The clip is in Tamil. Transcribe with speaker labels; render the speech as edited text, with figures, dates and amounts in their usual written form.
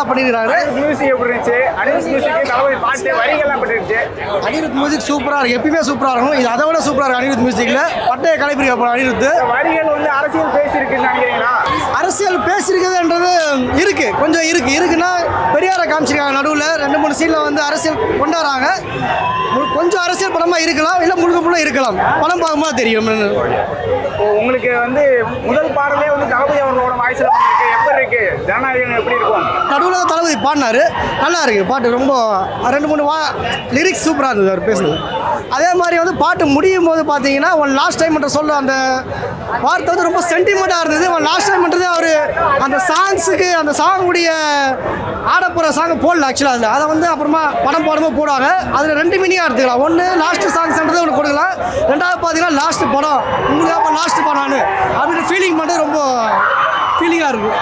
Speaker 1: பண்ணியிருக்காரு.
Speaker 2: மியூசிக் எப்படி இருந்துச்சு? அனிருத் மியூசிக் தளபதி பாட்டு வரிகள்லாம் எப்படி இருந்துச்சு?
Speaker 1: அனிருத் மியூசிக் சூப்பராக இருக்குது, எப்பயுமே சூப்பராக இருக்கும். இது அதை விட சூப்பராக இருக்குது அனிருத் மியூசிக்கில். பட்டையை கிளப்பிருக்க அப்புறம் அனிருத்
Speaker 2: வரிகள் வந்து அரசியல் பேசியிருக்குன்னு நினைக்கிறீங்களா?
Speaker 1: அரசியல் பேசியிருக்குதுன்றது இருக்குது, கொஞ்சம் இருக்குன்னா பெரியாரை காமிச்சிருக்காங்க. நடுவில் 2-3 சீனில் வந்து அரசியல் கொண்டாடுறாங்க. கொஞ்சம் அரசியல் படமாக இருக்கலாம், இல்லை முழுக்க இருக்கலாம். படம் பார்க்கும்போது தெரியும்.
Speaker 2: உங்களுக்கு வந்து முதல் பாடலே வந்து தளபதி அவர்களோட வாய்ஸில் எப்படி இருக்கு? ஜனநாயகம் எப்படி இருக்கும்?
Speaker 1: நடுவில் தளபதி பாடினாரு, நல்லா இருக்கு பாட்டு. ரொம்ப 2-3 லிரிக்ஸ் சூப்பராக இருந்தது அவர் பேசுனது. அதே மாதிரி வந்து பாட்டு முடியும் போது பார்த்தீங்கன்னா ஒன் லாஸ்ட் டைம் மட்டும் சொல்ல அந்த வார்த்தை வந்து ரொம்ப சென்டிமெண்ட்டாக இருந்தது. ஒன் லாஸ்ட் டைம் மட்டும் அவர் அந்த சாங்ஸுக்கு அந்த சாங்குடைய ஆடப்போகிற சாங் போடல ஆக்சுவலாக. அதில் அதை வந்து அப்புறமா படம் போடும்போது போடுவாங்க. அதில் 2 மீனிங்காக எடுத்துக்கலாம். ஒன்று லாஸ்ட்டு சாங்ஸ்ன்றது ஒன்று கொடுக்கலாம், 2வது பார்த்தீங்கன்னா லாஸ்ட்டு படம் உங்களுக்கு அப்போ லாஸ்ட்டு படம்னு அப்படின்னு ஃபீலிங் மட்டும் ரொம்ப ஃபீலிங்காக இருக்குது.